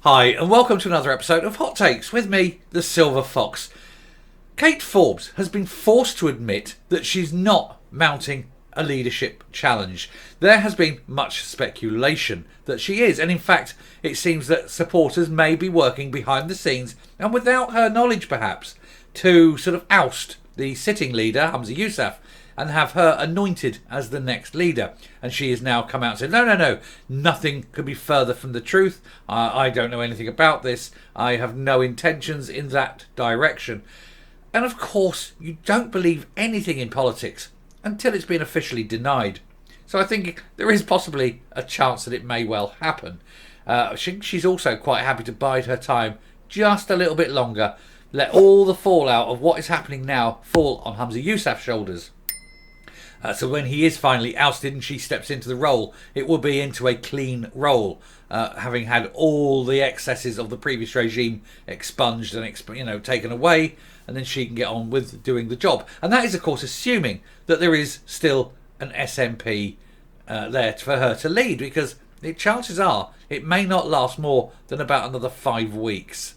Hi, and welcome to another episode of Hot Takes with me, the Silver Fox. Kate Forbes has been forced to admit that she's not mounting a leadership challenge. There has been much speculation that she is, and in fact, it seems that supporters may be working behind the scenes and without her knowledge perhaps to sort of oust the sitting leader, Humza Yousaf, and have her anointed as the next leader. And she has now come out and said, no, nothing could be further from the truth. I don't know anything about this. I have no intentions in that direction. And of course, you don't believe anything in politics until it's been officially denied. So I think there is possibly a chance that it may well happen. She's also quite happy to bide her time just a little bit longer. Let all the fallout of what is happening now fall on Hamza Yusuf's shoulders. So when he is finally ousted and she steps into the role, it will be into a clean role, having had all the excesses of the previous regime expunged and taken away, and then she can get on with doing the job. And that is, of course, assuming that there is still an SNP there for her to lead, because chances are it may not last more than about another 5 weeks.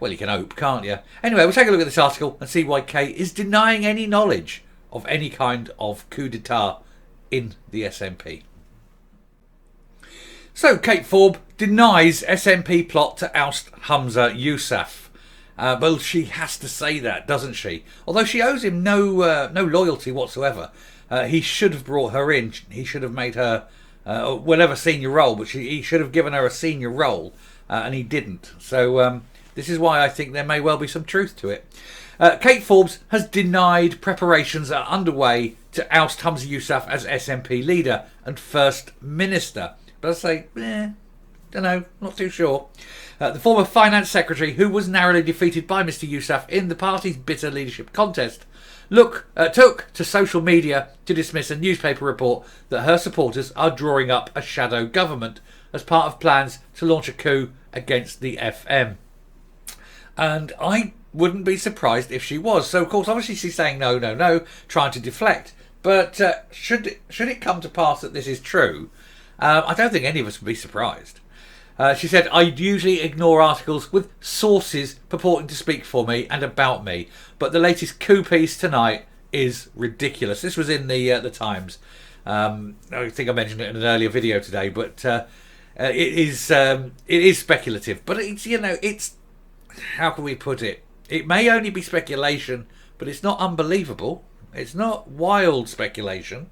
Well, you can hope, can't you? Anyway, we'll take a look at this article and see why Kate is denying any knowledge of any kind of coup d'etat in the SNP. So, Kate Forbes denies SNP plot to oust Hamza Yusuf. Well, she has to say that, doesn't she? Although she owes him no loyalty whatsoever. He should have brought her in. He should have made her whatever senior role, but he should have given her a senior role, and he didn't. So this is why I think there may well be some truth to it. Kate Forbes has denied preparations are underway to oust Hamza Yusuf as SNP leader and First Minister. But I say, don't know, not too sure. The former Finance Secretary, who was narrowly defeated by Mr Yusuf in the party's bitter leadership contest, took to social media to dismiss a newspaper report that her supporters are drawing up a shadow government as part of plans to launch a coup against the FM. And I wouldn't be surprised if she was. So, of course, obviously she's saying no, trying to deflect. But should it come to pass that this is true, I don't think any of us would be surprised. She said, I usually ignore articles with sources purporting to speak for me and about me, but the latest coup piece tonight is ridiculous. This was in the Times. I think I mentioned it in an earlier video today, but it is speculative. But it's how can we put it? It may only be speculation, but it's not unbelievable. It's not wild speculation.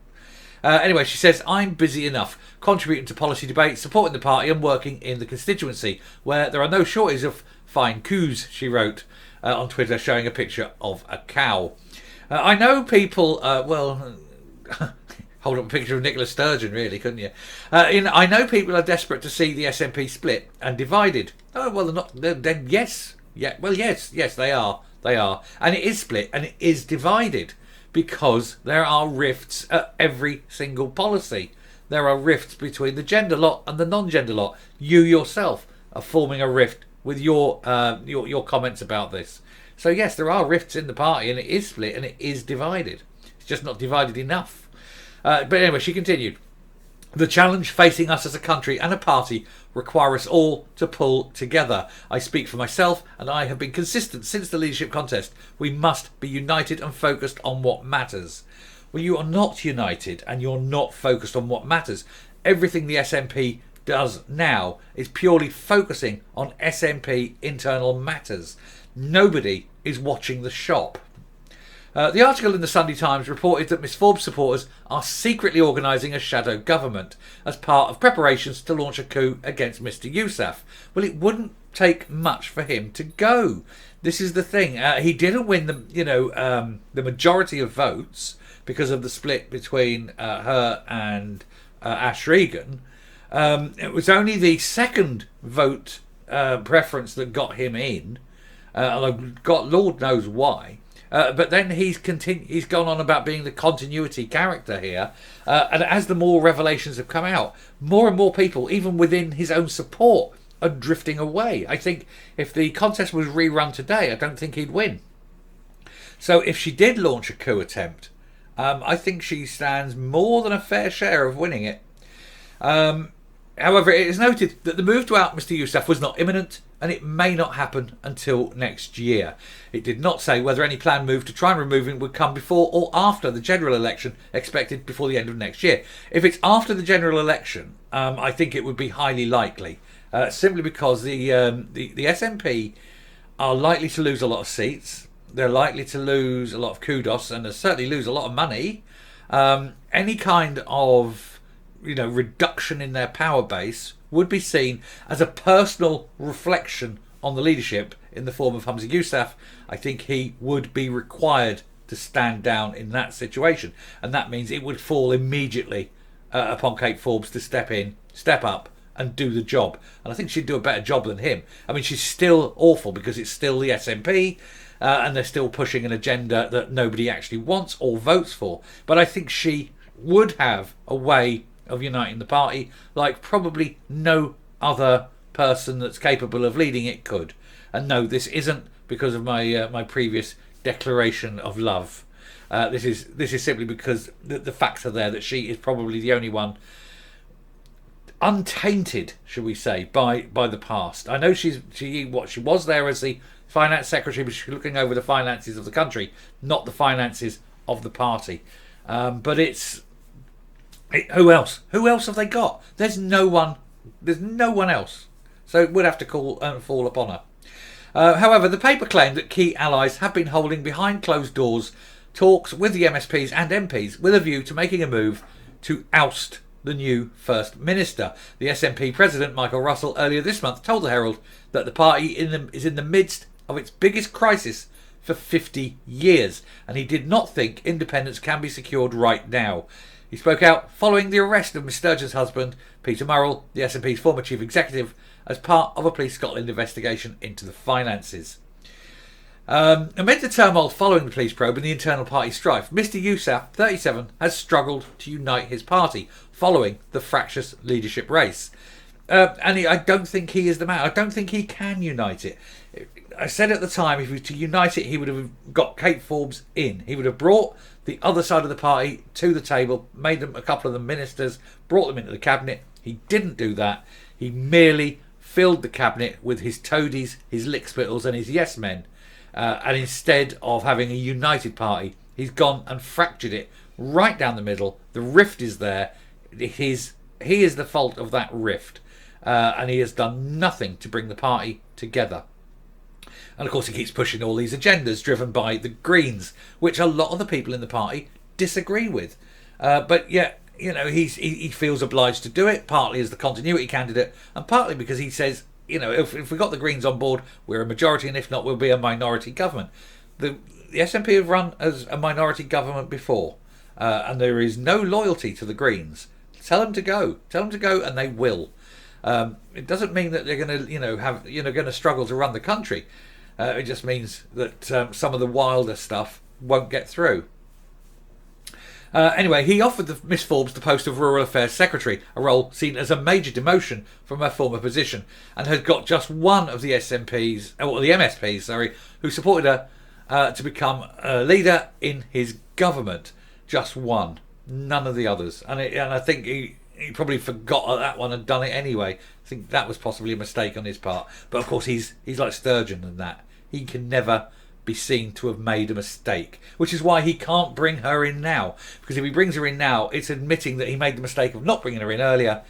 Anyway, she says, I'm busy enough contributing to policy debates, supporting the party and working in the constituency, where there are no shortage of fine coups, she wrote on Twitter, showing a picture of a cow. I know people, hold up a picture of Nicola Sturgeon, really, couldn't you? I know people are desperate to see the SNP split and divided. Oh, well, they're not. Then yes. Yeah, well, yes, they are. They are. And it is split and it is divided because there are rifts at every single policy. There are rifts between the gender lot and the non-gender lot. You yourself are forming a rift with your comments about this. So, yes, there are rifts in the party and it is split and it is divided. It's just not divided enough. But anyway, she continued. The challenge facing us as a country and a party require us all to pull together. I speak for myself and I have been consistent since the leadership contest. We must be united and focused on what matters. Well, you are not united and you're not focused on what matters. Everything the SNP does now is purely focusing on SNP internal matters. Nobody is watching the shop. The article in the Sunday Times reported that Miss Forbes' supporters are secretly organising a shadow government as part of preparations to launch a coup against Mr Yousaf. Well, it wouldn't take much for him to go. This is the thing. He didn't win the majority of votes because of the split between her and Ash Regan. It was only the second vote preference that got him in. Lord knows why. But then he's gone on about being the continuity character here. And as the more revelations have come out, more and more people, even within his own support, are drifting away. I think if the contest was rerun today, I don't think he'd win. So if she did launch a coup attempt, I think she stands more than a fair share of winning it. However, it is noted that the move to out Mr Yousaf was not imminent and it may not happen until next year. It did not say whether any planned move to try and remove him would come before or after the general election expected before the end of next year. If it's after the general election, I think it would be highly likely, simply because the SNP are likely to lose a lot of seats. They're likely to lose a lot of kudos and certainly lose a lot of money. Any kind of reduction in their power base would be seen as a personal reflection on the leadership in the form of Humza Yousaf. I think he would be required to stand down in that situation, and that means it would fall immediately upon Kate Forbes to step up and do the job. And I think she'd do a better job than him. I mean, she's still awful because it's still the SNP, and they're still pushing an agenda that nobody actually wants or votes for. But I think she would have a way of uniting the party like probably no other person that's capable of leading it could. And no, this isn't because of my previous declaration of love. This is simply because the facts are there that she is probably the only one untainted, shall we say, by the past. I know she was there as the finance secretary, but she's looking over the finances of the country, not the finances of the party. But who else? Who else have they got? There's no one else. So it would have to fall upon her. However, the paper claimed that key allies have been holding behind closed doors talks with the MSPs and MPs with a view to making a move to oust the new First Minister. The SNP President, Michael Russell, earlier this month told the Herald that the party is in the midst of its biggest crisis for 50 years, and he did not think independence can be secured right now. He spoke out following the arrest of Miss Sturgeon's husband, Peter Murrell, the SNP's former chief executive, as part of a Police Scotland investigation into the finances. Amid the turmoil following the police probe and the internal party strife, Mr Yousaf, 37, has struggled to unite his party following the fractious leadership race. I don't think he is the man. I don't think he can unite it. I said at the time, if he was to unite it, he would have got Kate Forbes in. He would have brought the other side of the party to the table, made them a couple of them ministers, brought them into the cabinet. He didn't do that. He merely filled the cabinet with his toadies, his lickspittles and his yes men. And instead of having a united party, he's gone and fractured it right down the middle. The rift is there. He is the fault of that rift. And he has done nothing to bring the party together. And of course he keeps pushing all these agendas driven by the Greens, which a lot of the people in the party disagree with. But yet, he feels obliged to do it, partly as the continuity candidate, and partly because he says, if we got the Greens on board, we're a majority, and if not, we'll be a minority government. The SNP have run as a minority government before, and there is no loyalty to the Greens. Tell them to go, and they will. It doesn't mean that they're going to, going to struggle to run the country. It just means that some of the wilder stuff won't get through. Anyway, he offered Miss Forbes the post of Rural Affairs Secretary, a role seen as a major demotion from her former position, and had got just one of the MSPs, who supported her to become a leader in his government. Just one, none of the others. And I think he probably forgot that one and done it anyway. I think that was possibly a mistake on his part. But of course, he's like Sturgeon and that. He can never be seen to have made a mistake, which is why he can't bring her in now. Because if he brings her in now, it's admitting that he made the mistake of not bringing her in earlier,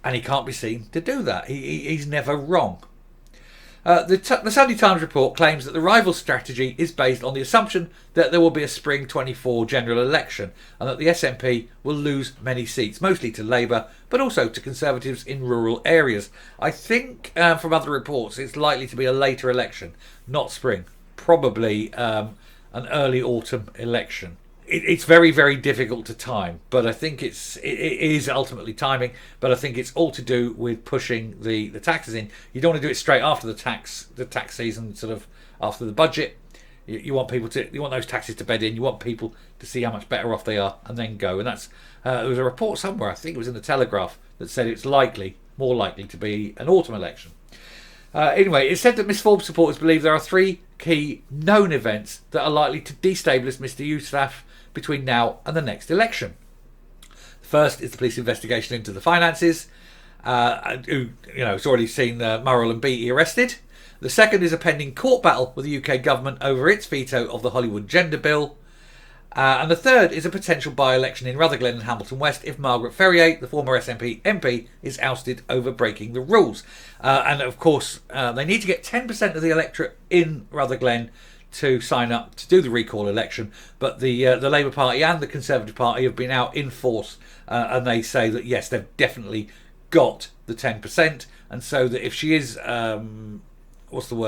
and he can't be seen to do that. He's never wrong. The Sunday Times report claims that the rival strategy is based on the assumption that there will be a spring 24 general election and that the SNP will lose many seats, mostly to Labour, but also to Conservatives in rural areas. I think from other reports it's likely to be a later election, not spring, probably an early autumn election. It's very, very difficult to time, but I think it is ultimately timing. But I think it's all to do with pushing the taxes in. You don't want to do it straight after the tax season, sort of after the budget. You want those taxes to bed in. You want people to see how much better off they are, and then go. And that's there was a report somewhere, I think it was in the Telegraph, that said it's more likely to be an autumn election. Anyway, it said that Miss Forbes supporters believe there are three key known events that are likely to destabilise Mr Yousaf between now and the next election. The first is the police investigation into the finances. who has already seen Murrell and Beattie arrested. The second is a pending court battle with the UK government over its veto of the Hollywood gender bill. And the third is a potential by-election in Rutherglen and Hamilton West if Margaret Ferrier, the former SNP MP, is ousted over breaking the rules. And of course, they need to get 10% of the electorate in Rutherglen to sign up to do the recall election. But the Labour Party and the Conservative Party have been out in force, and they say that yes, they've definitely got the 10%, and so that if she is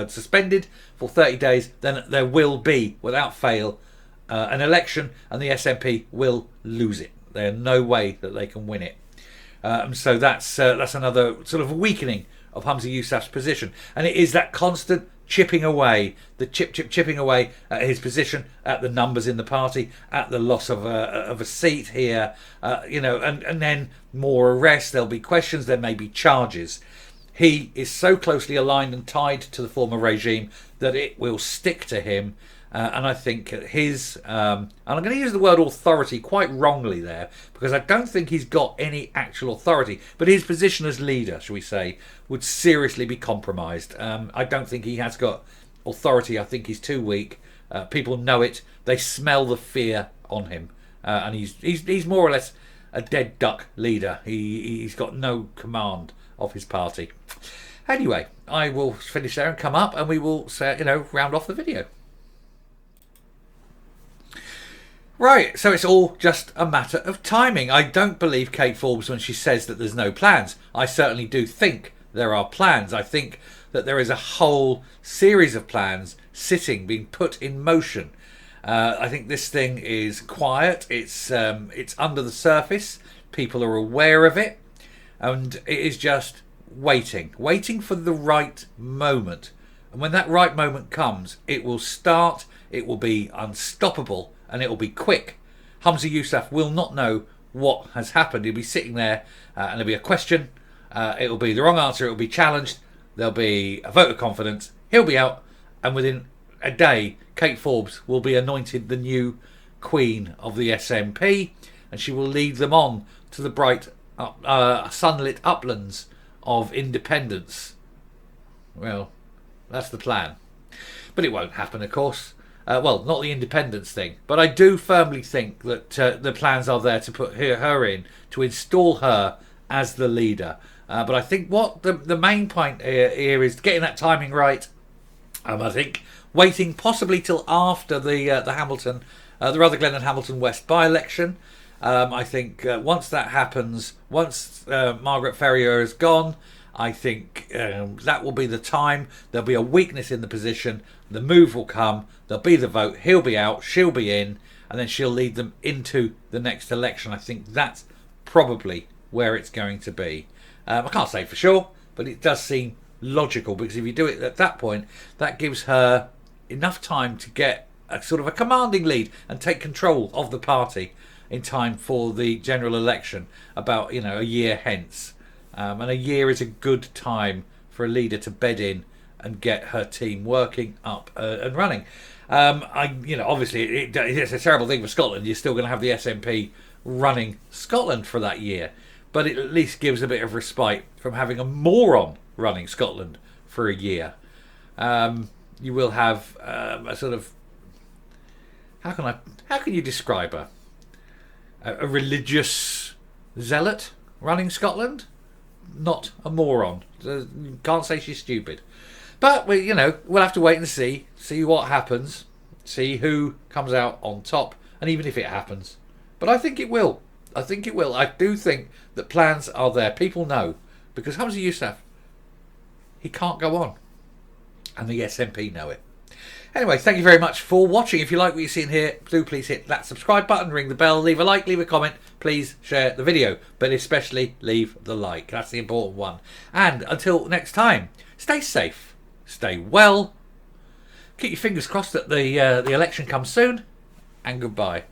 suspended for 30 days, then there will be, without fail, an election, and the SNP will lose it. There's no way that they can win it. So that's another sort of weakening of Humza Yousaf's position, and it is that constant chipping away, chipping away at his position, at the numbers in the party, at the loss of a seat here, and then more arrests. There'll be questions. There may be charges. He is so closely aligned and tied to the former regime that it will stick to him. And I think his, and I'm going to use the word authority quite wrongly there, because I don't think he's got any actual authority, but his position as leader, shall we say, would seriously be compromised. I don't think he has got authority. I think he's too weak. People know it. They smell the fear on him. And he's more or less a dead duck leader. He's got no command of his party. Anyway, I will finish there and come up, and we will round off the video. Right, so it's all just a matter of timing. I don't believe Kate Forbes when she says that there's no plans. I certainly do think there are plans. I think that there is a whole series of plans being put in motion. I think this thing is quiet. It's under the surface. People are aware of it, and it is just waiting for the right moment. And when that right moment comes, it will start. It will be unstoppable. And it will be quick. Humza Yousaf will not know what has happened. He'll be sitting there and there'll be a question. It will be the wrong answer. It will be challenged. There'll be a vote of confidence. He'll be out. And within a day, Kate Forbes will be anointed the new Queen of the SNP. And she will lead them on to the bright, sunlit uplands of independence. Well, that's the plan. But it won't happen, of course. Well, not the independence thing, but I do firmly think that the plans are there to put her in, to install her as the leader. But I think what the main point here is getting that timing right. I think waiting possibly till after the Rutherglen and Hamilton West by-election. I think once that happens, once Margaret Ferrier is gone, I think that will be the time. There'll be a weakness in the position. The move will come. There'll be the vote. He'll be out. She'll be in. And then she'll lead them into the next election. I think that's probably where it's going to be. I can't say for sure, but it does seem logical, because if you do it at that point, that gives her enough time to get a sort of a commanding lead and take control of the party in time for the general election about a year hence. And a year is a good time for a leader to bed in and get her team working up and running. Obviously it's a terrible thing for Scotland. You're still going to have the SNP running Scotland for that year, but it at least gives a bit of respite from having a moron running Scotland for a year. You will have a sort of, how can you describe her? A religious zealot running Scotland. Not a moron. Can't say she's stupid. But we'll have to wait and see what happens, see who comes out on top, and even if it happens. But I think it will. I do think that plans are there. People know, because Hamza Yusuf, he can't go on, and the SNP know it. Anyway, thank you very much for watching. If you like what you've seen here, do please hit that subscribe button, ring the bell, leave a like, leave a comment. Please share the video, but especially leave the like. That's the important one. And until next time, stay safe, stay well, keep your fingers crossed that the election comes soon, and goodbye.